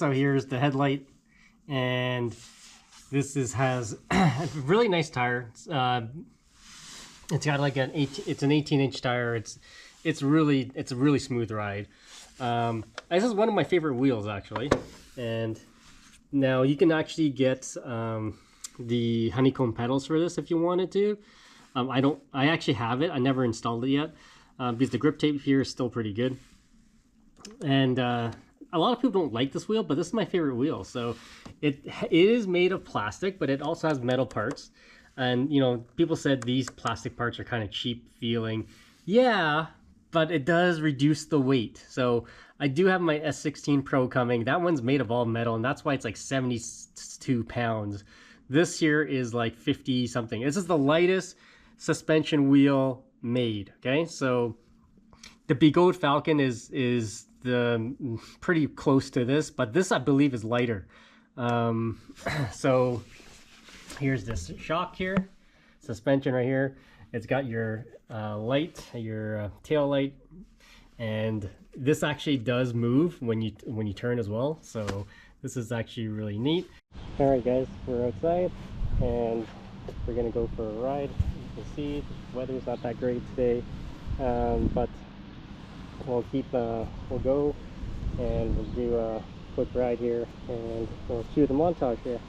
So here's the headlight, and this has a really nice tire. It's got like it's an 18-inch tire. It's a really smooth ride. This is one of my favorite wheels actually, and now you can actually get the honeycomb pedals for this if you wanted to. I actually have it. I never installed it yet because the grip tape here is still pretty good. And a lot of people don't like this wheel, but this is my favorite wheel. So it is made of plastic, but it also has metal parts. And you know, people said these plastic parts are kind of cheap feeling. Yeah, but it does reduce the weight. So I do have my S18 Pro coming. That one's made of all metal, and that's why it's like 72 pounds. This here is like 50 something. This is the lightest suspension wheel made. Okay, so the Bigot Falcon is the pretty close to this, but this I believe is lighter. So here's this shock here, suspension right here. It's got your light, your tail light, and this actually does move when you turn as well. So this is actually really neat. All right, guys, we're outside and we're gonna go for a ride. You can see the weather's not that great today, but we'll go and we'll do a quick ride here and we'll cue the montage here.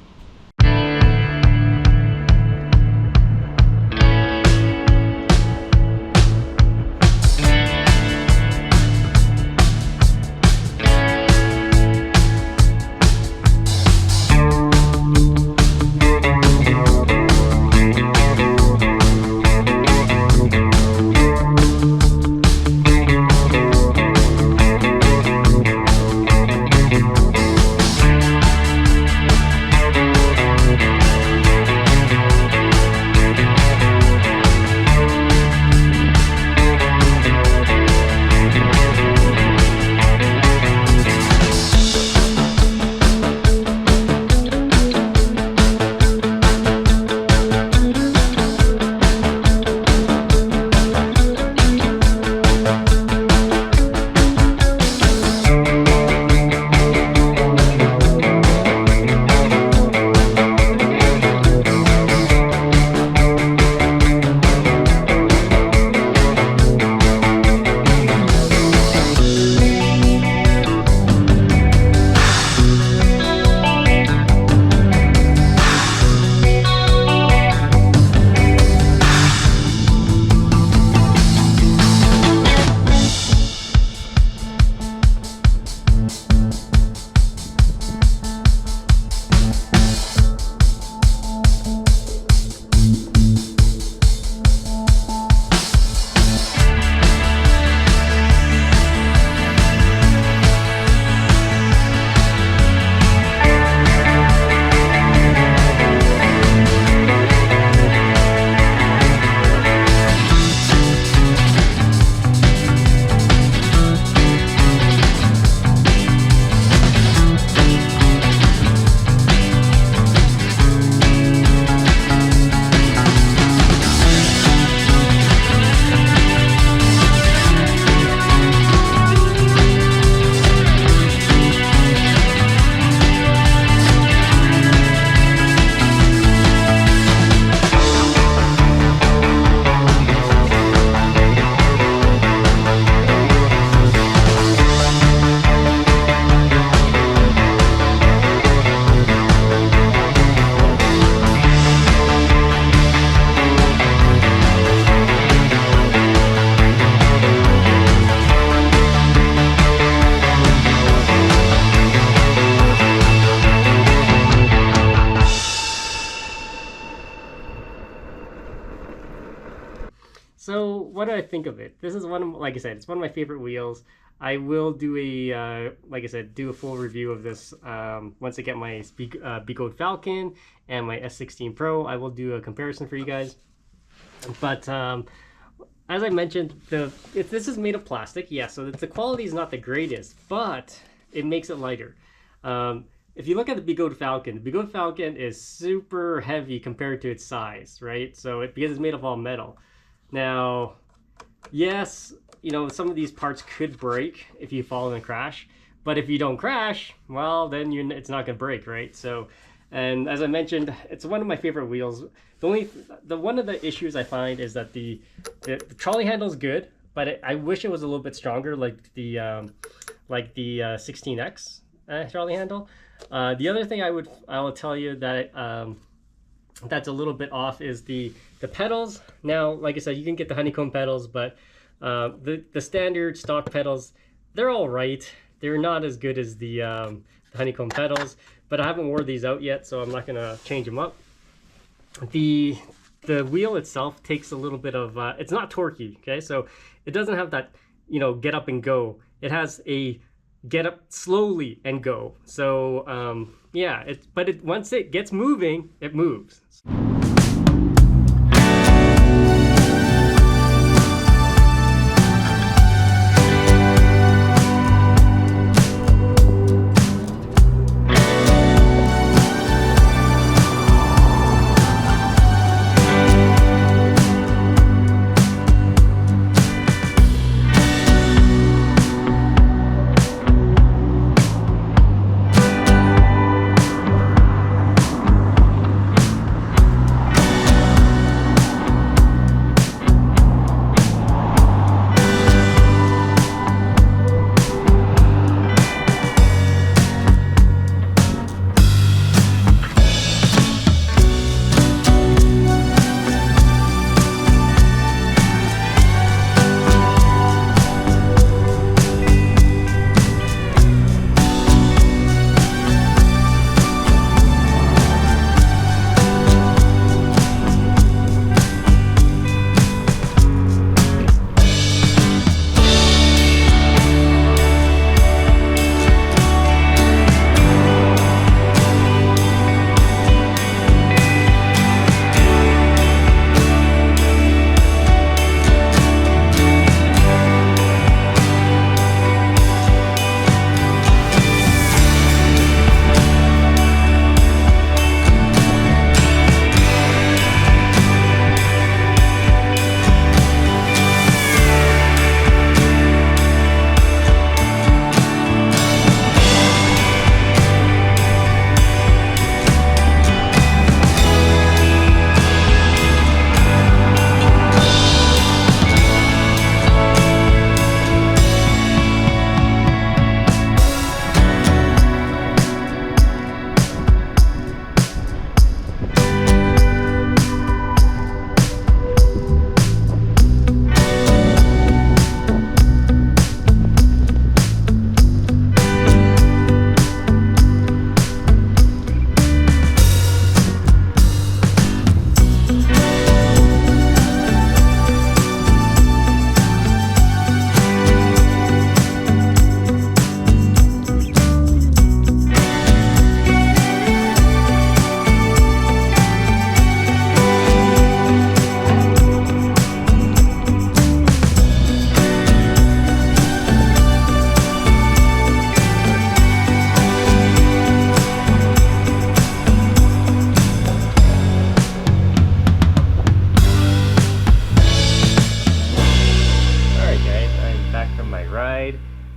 So what do I think of it? This is one of, like I said, it's one of my favorite wheels. I will do a, like I said, do a full review of this once I get my Bigot Falcon and my S16 Pro. I will do a comparison for you guys. But as I mentioned, this is made of plastic, yeah, so the quality is not the greatest, but it makes it lighter. If you look at the Bigot Falcon is super heavy compared to its size, right? So because it's made of all metal. Now, yes, you know, some of these parts could break if you fall in a crash, But if you don't crash, well, then it's not gonna break, right? So, and as I mentioned, it's one of my favorite wheels. One of the issues I find is that the trolley handle is good, but I wish it was a little bit stronger, like the 16X trolley handle. The other thing I will tell you that that's a little bit off is the pedals. Now, like I said, you can get the honeycomb pedals, but the standard stock pedals, they're all right. They're not as good as the honeycomb pedals, but I haven't worn these out yet, so I'm not gonna change them up. The wheel itself takes a little bit of it's not torquey, okay? So it doesn't have that, get up and go. It has a get up slowly and go. So yeah, once it gets moving, it moves.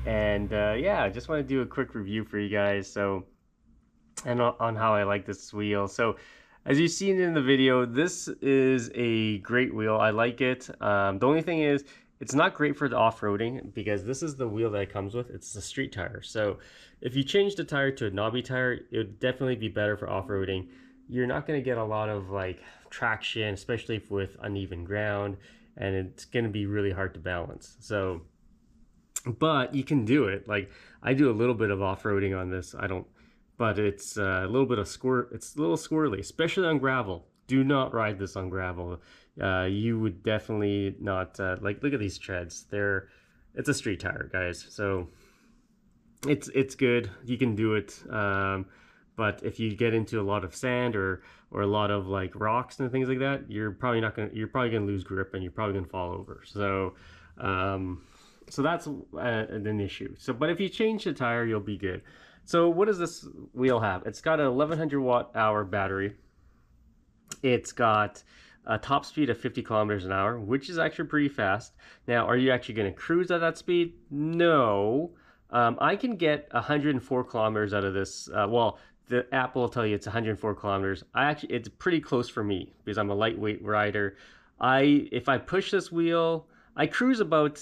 And yeah, I just want to do a quick review for you guys. So, and on how I like this wheel. So, as you've seen in the video, this is a great wheel. I like it. The only thing is, it's not great for the off-roading because this is the wheel that it comes with. It's a street tire. So, if you change the tire to a knobby tire, it would definitely be better for off-roading. You're not going to get a lot of like traction, especially with uneven ground, and it's going to be really hard to balance. So, but you can do it. Like I do a little bit of off-roading on this. I don't, but it's a little bit of it's a little squirrely, especially on gravel. Do not ride this on gravel. You would definitely not like. Look at these treads. It's a street tire, guys. So it's good. You can do it. But if you get into a lot of sand or a lot of like rocks and things like that, you're probably gonna lose grip and you're probably gonna fall over. So so that's an issue. So, but if you change the tire, you'll be good. So what does this wheel have? It's got a 1100 watt-hour battery. It's got a top speed of 50 kilometers an hour, which is actually pretty fast. Now, are you actually going to cruise at that speed? No. I can get 104 kilometers out of this. Well, the app will tell you it's 104 kilometers. It's pretty close for me because I'm a lightweight rider. If I push this wheel, I cruise about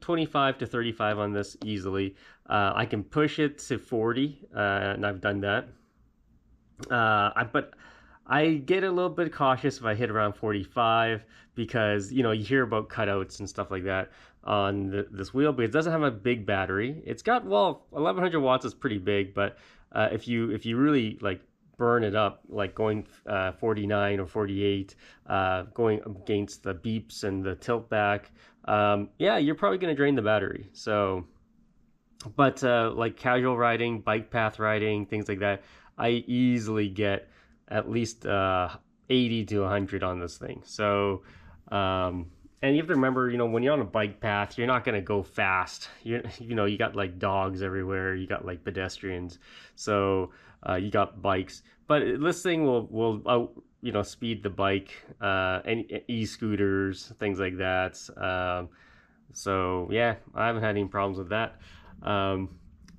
25 to 35 on this easily. I can push it to 40, and I've done that. But I get a little bit cautious if I hit around 45 because, you hear about cutouts and stuff like that on this wheel, but it doesn't have a big battery. It's got, well, 1100 watts is pretty big, but if you really like burn it up, like going 49 or 48, going against the beeps and the tilt back, yeah, you're probably going to drain the battery. So, but like casual riding, bike path riding, things like that, I easily get at least 80 to 100 on this thing. So, and you have to remember, when you're on a bike path, you're not going to go fast. You got like dogs everywhere. You got like pedestrians. So you got bikes. But this thing will out, speed the bike, and e-scooters, things like that. So yeah, I haven't had any problems with that.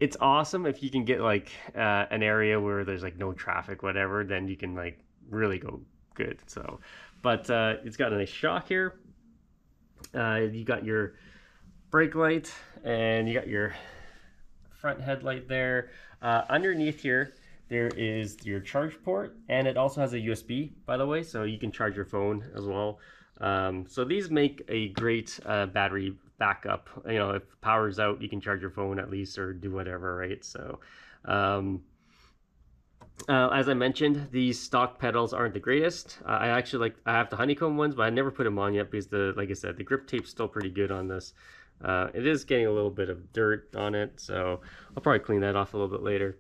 It's awesome if you can get like an area where there's like no traffic, whatever, then you can like really go good. So, but it's got a nice shock here. You got your brake light and you got your front headlight there. Underneath here, there is your charge port, and it also has a USB, by the way, so you can charge your phone as well. So these make a great battery backup. If power's out, you can charge your phone at least or do whatever, right? So as I mentioned, these stock pedals aren't the greatest. I have the honeycomb ones, but I never put them on yet because like I said, the grip tape's still pretty good on this. It is getting a little bit of dirt on it, so I'll probably clean that off a little bit later.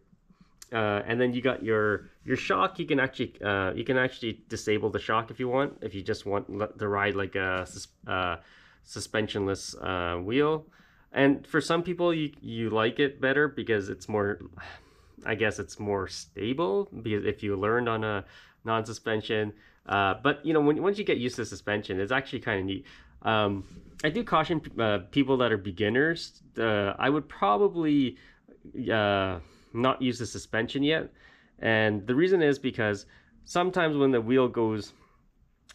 And then you got your shock. You can actually disable the shock if you want. If you just want to ride like a suspensionless wheel. And for some people, you like it better because it's more, I guess it's more stable because if you learned on a non-suspension. But once you get used to suspension, it's actually kind of neat. I do caution people that are beginners. I would probably not use the suspension yet, and the reason is because sometimes when the wheel goes,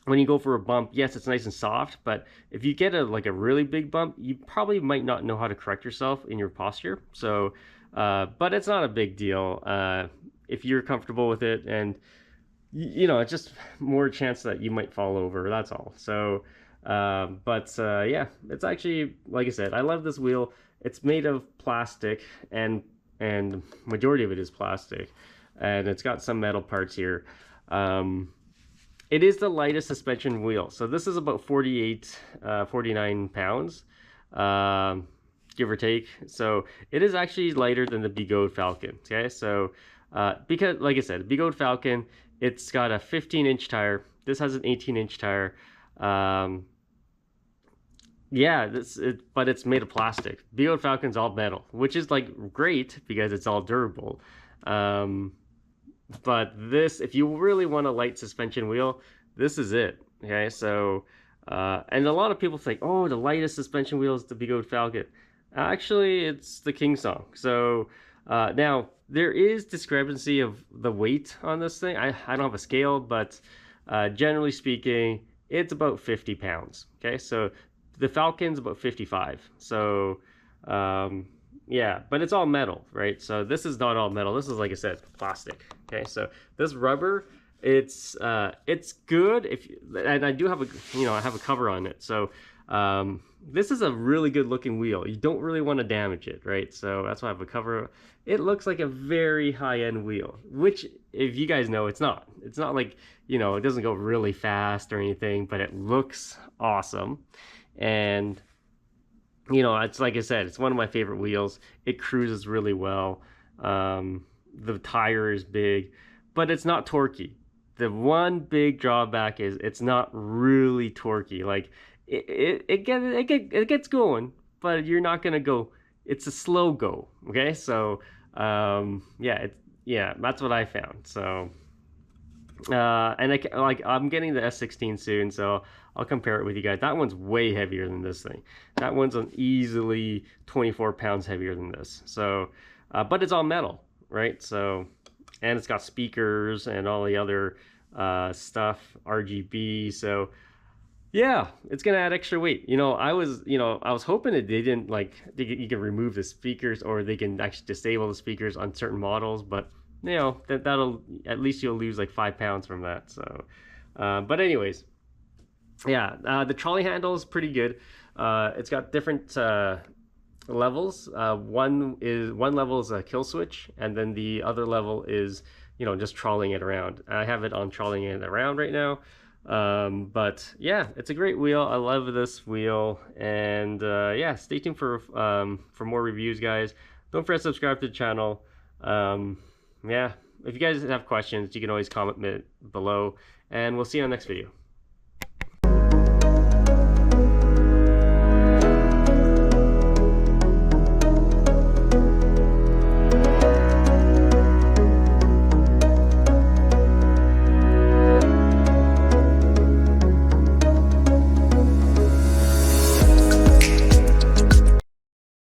when you go for a bump, yes, it's nice and soft, but if you get a really big bump, you probably might not know how to correct yourself in your posture. So but it's not a big deal if you're comfortable with it, and it's just more chance that you might fall over, that's all. So yeah, it's actually, like I said, I love this wheel. It's made of plastic, and majority of it is plastic, and it's got some metal parts here. It is the lightest suspension wheel, so this is about 49 pounds, give or take. So it is actually lighter than the Bigot Falcon. Okay, so because like I said, Bigot Falcon, it's got a 15-inch tire. This has an 18-inch tire. Yeah, but it's made of plastic. Bigot Falcon's all metal, which is like great because it's all durable. But this, if you really want a light suspension wheel, this is it. Okay, so and a lot of people think, oh, the lightest suspension wheel is the Bigot Falcon. Actually, it's the KingSong. So now there is discrepancy of the weight on this thing. I don't have a scale, but generally speaking, it's about 50 pounds. Okay, so the Falcon's about 55. So yeah, but it's all metal, right? So this is not all metal. This is, like I said, plastic. Okay, so this rubber, it's good and I do have I have a cover on it. So this is a really good looking wheel. You don't really want to damage it, right? So that's why I have a cover. It looks like a very high-end wheel, which, if you guys know, it's not. It's not like, it doesn't go really fast or anything, but it looks awesome. And it's like I said, it's one of my favorite wheels. It cruises really well. The tire is big, but it's not torquey. The one big drawback is it's not really torquey. Like it gets going, but you're not gonna go. It's a slow go. Okay, so yeah, that's what I found. So and I'm getting the S18 soon, so I'll compare it with you guys. That one's way heavier than this thing. That one's easily 24 pounds heavier than this. So, but it's all metal, right? So, and it's got speakers and all the other stuff, RGB. So yeah, it's gonna add extra weight. I was hoping that they didn't you can remove the speakers, or they can actually disable the speakers on certain models, but that'll, at least you'll lose like 5 pounds from that. So but anyways, yeah, the trolley handle is pretty good. It's got different levels. One level is a kill switch, and then the other level is just trolling it around. I have it on trolling it around right now. But yeah, it's a great wheel. I love this wheel, and yeah, stay tuned for more reviews, guys. Don't forget to subscribe to the channel. Yeah, if you guys have questions, you can always comment below, and we'll see you on the next video.